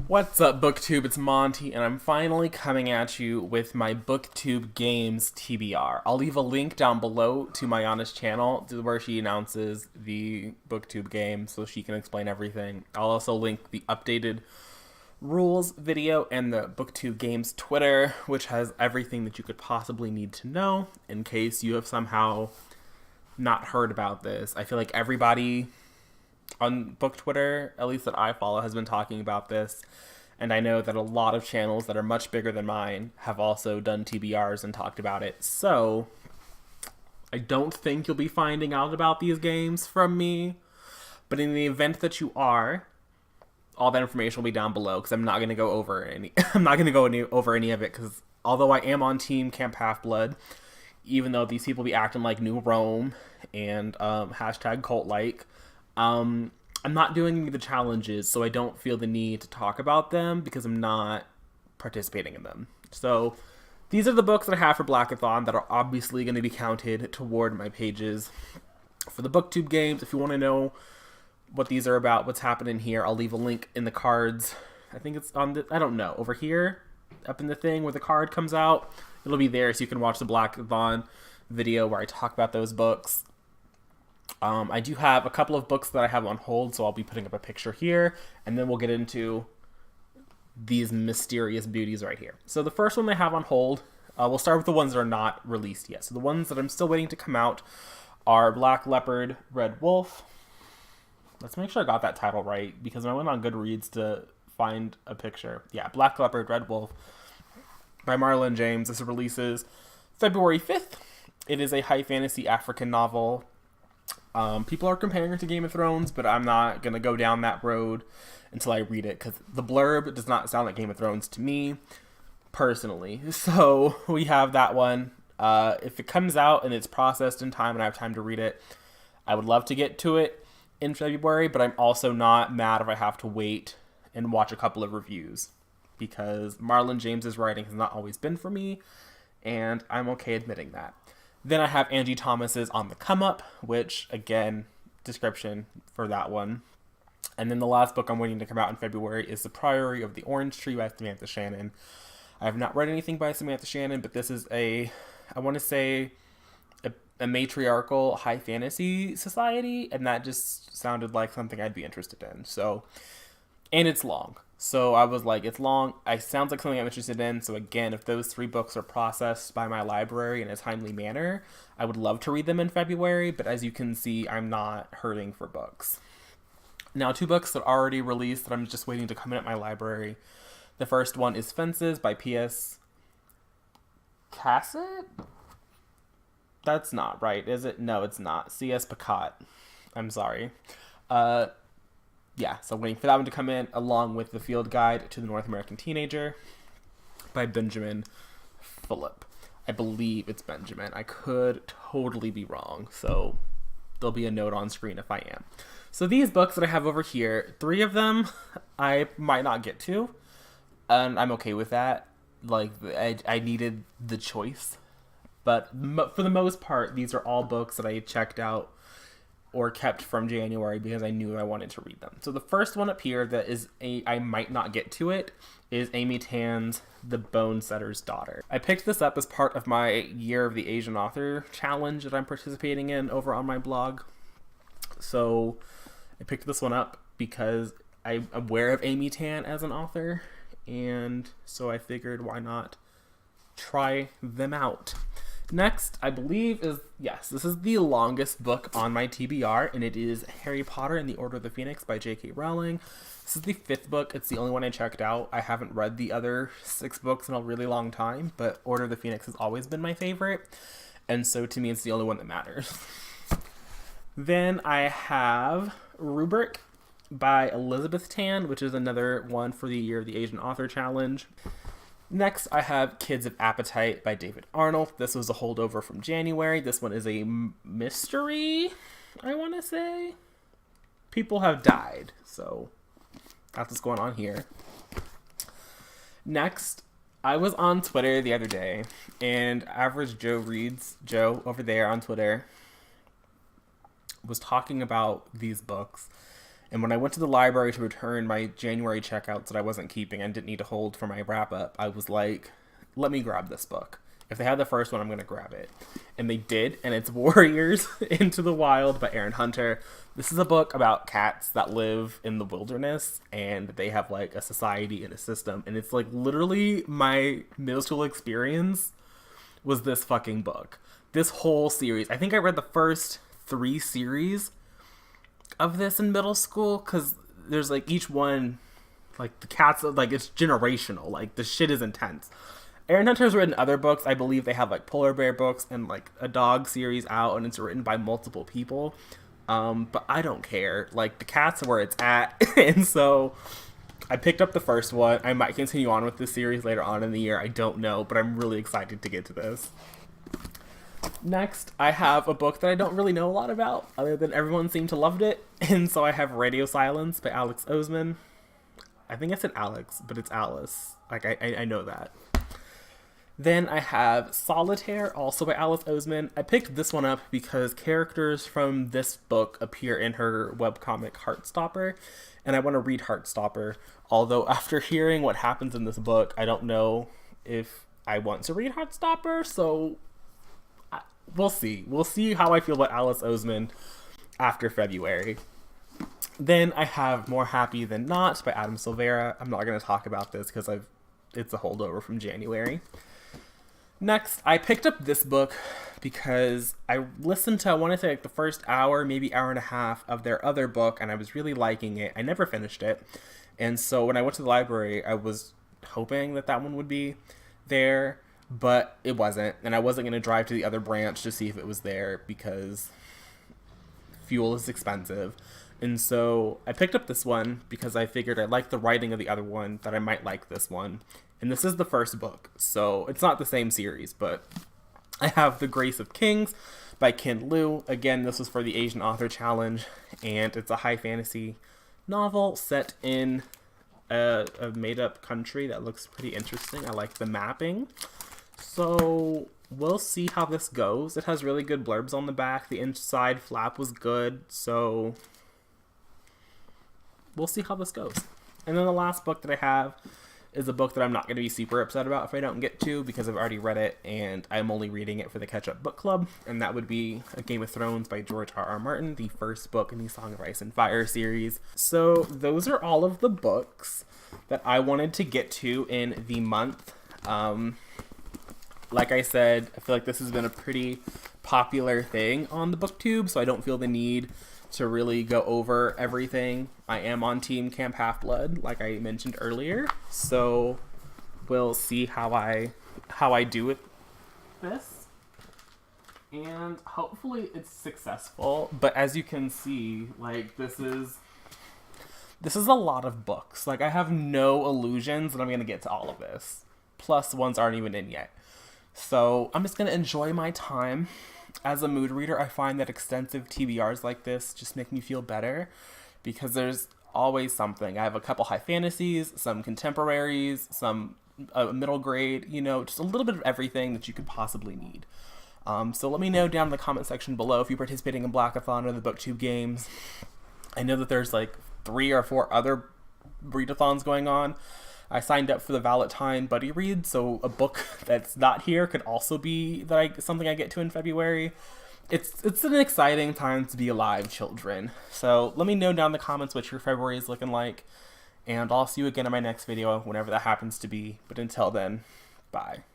What's up, BookTube? It's Monty, and I'm finally coming at you with my BookTube Games TBR. I'll leave a link down below to my Honest channel where she announces the BookTube game so she can explain everything. I'll also link the updated rules video and the BookTube Games Twitter, which has everything that you could possibly need to know in case you have somehow not heard about this. I feel like everybody on book Twitter, at least that I follow, has been talking about this. And I know that a lot of channels that are much bigger than mine have also done TBRs and talked about it. So I don't think you'll be finding out about these games from me. But in the event that you are, all that information will be down below because I'm not going to go over any. I'm not going to go over any of it because although I am on Team Camp Half-Blood, even though these people be acting like New Rome and hashtag cult-like, I'm not doing any of the challenges, so I don't feel the need to talk about them because I'm not participating in them. So these are the books that I have for Blackathon that are obviously going to be counted toward my pages for the BookTube games. If you want to know what these are about, what's happening here, I'll leave a link in the cards. I think it's on the, I don't know, over here, up in the thing where the card comes out. It'll be there so you can watch the Blackathon video where I talk about those books. I do have a couple of books that I have on hold, so I'll be putting up a picture here, and then we'll get into these mysterious beauties right here. So the first one I have on hold, we'll start with the ones that are not released yet. So the ones that I'm still waiting to come out are Black Leopard, Red Wolf. Let's make sure I got that title right, because I went on Goodreads to find a picture. Yeah, Black Leopard, Red Wolf by Marlon James. This releases February 5th. It is a high fantasy African novel. People are comparing it to Game of Thrones, but I'm not going to go down that road until I read it, because the blurb does not sound like Game of Thrones to me, personally. So we have that one. If it comes out and it's processed in time and I have time to read it, I would love to get to it in February, but I'm also not mad if I have to wait and watch a couple of reviews, because Marlon James's writing has not always been for me, and I'm okay admitting that. Then I have Angie Thomas's On the Come Up, which, again, description for that one. And then the last book I'm waiting to come out in February is The Priory of the Orange Tree by Samantha Shannon. I have not read anything by Samantha Shannon, but this is I want to say, a matriarchal high fantasy society, and that just sounded like something I'd be interested in. So, and it's long. So I was like, it's long. It sounds like something I'm interested in. So again, if those 3 books are processed by my library in a timely manner, I would love to read them in February. But as you can see, I'm not hurting for books. Now, 2 books that are already released that I'm just waiting to come in at my library. The first one is Fences by P.S. Cassett? That's not right, is it? No, it's not. C.S. Picot. I'm sorry. Yeah, so I'm waiting for that one to come in, along with The Field Guide to the North American Teenager by Benjamin Phillip. I believe it's Benjamin. I could totally be wrong, so there'll be a note on screen if I am. So these books that I have over here, 3 of them I might not get to, and I'm okay with that. Like, I needed the choice. But for the most part, these are all books that I checked out or kept from January because I knew I wanted to read them. So the first one up here that is I might not get to it is Amy Tan's The Bone Setter's Daughter. I picked this up as part of my Year of the Asian Author challenge that I'm participating in over on my blog. So I picked this one up because I'm aware of Amy Tan as an author, and so I figured why not try them out. Next, I believe this is the longest book on my TBR, and it is Harry Potter and the Order of the Phoenix by J.K. Rowling. This is the 5th book. It's the only one I checked out. I haven't read the other 6 books in a really long time, but Order of the Phoenix has always been my favorite, and so to me it's the only one that matters. Then I have Rubric by Elizabeth Tan, which is another one for the Year of the Asian Author Challenge. Next, I have Kids of Appetite by David Arnold. This was a holdover from January. This one is a mystery, I want to say. People have died, so that's what's going on here. Next, I was on Twitter the other day, and Average Joe Reads, Joe over there on Twitter, was talking about these books And when I went to the library to return my January checkouts that I wasn't keeping and didn't need to hold for my wrap up, I was like, let me grab this book. If they had the first one, I'm going to grab it. And they did, and it's Warriors Into the Wild by Aaron Hunter. This is a book about cats that live in the wilderness, and they have like a society and a system. And it's like literally my middle school experience was this fucking book. This whole series. I think I read the first 3 series of this in middle school, because there's like each one, like the cats, like it's generational. Like the shit is intense. Aaron Hunter's written other books. I believe they have like polar bear books and like a dog series out, and it's written by multiple people. But I don't care. Like the cat's where it's at. And so I picked up the first one. I might continue on with this series later on in the year. I don't know, but I'm really excited to get to this. Next, I have a book that I don't really know a lot about, other than everyone seemed to love it. And so I have Radio Silence by Alex Oseman. I think I said Alex, but it's Alice. Like I know that. Then I have Solitaire, also by Alice Oseman. I picked this one up because characters from this book appear in her webcomic Heartstopper, and I want to read Heartstopper. Although after hearing what happens in this book, I don't know if I want to read Heartstopper, so we'll see. We'll see how I feel about Alice Oseman after February. Then I have More Happy Than Not by Adam Silvera. I'm not going to talk about this because it's a holdover from January. Next, I picked up this book because I listened to, I want to say, like the first hour, maybe hour and a half of their other book, and I was really liking it. I never finished it. And so when I went to the library, I was hoping that that one would be there, but it wasn't. And I wasn't going to drive to the other branch to see if it was there because fuel is expensive. And so I picked up this one because I figured I liked the writing of the other one, that I might like this one. And this is the first book, so it's not the same series, but I have The Grace of Kings by Ken Liu. Again, this was for the Asian Author Challenge, and it's a high fantasy novel set in a made-up country that looks pretty interesting. I like the mapping. So we'll see how this goes. It has really good blurbs on the back. The inside flap was good, so we'll see how this goes. And then the last book that I have is a book that I'm not going to be super upset about if I don't get to, because I've already read it and I'm only reading it for the catch-up book club, and that would be A Game of Thrones by George R.R. Martin, the first book in the Song of Ice and Fire series. So those are all of the books that I wanted to get to in the month. Like I said, I feel like this has been a pretty popular thing on the BookTube, so I don't feel the need to really go over everything. I am on Team Camp Half-Blood, like I mentioned earlier, so we'll see how I do with this, and hopefully it's successful. But as you can see, like this is a lot of books. Like I have no illusions that I'm gonna get to all of this, plus ones aren't even in yet. So I'm just gonna enjoy my time. As a mood reader, I find that extensive TBRs like this just make me feel better because there's always something. I have a couple high fantasies, some contemporaries, some middle grade, just a little bit of everything that you could possibly need. So let me know down in the comment section below if you're participating in Blackathon or the BookTube games. I know that there's like 3 or 4 other readathons going on. I signed up for the Valentine Buddy Read, so a book that's not here could also be something I get to in February. It's an exciting time to be alive, children. So let me know down in the comments what your February is looking like, and I'll see you again in my next video, whenever that happens to be. But until then, bye.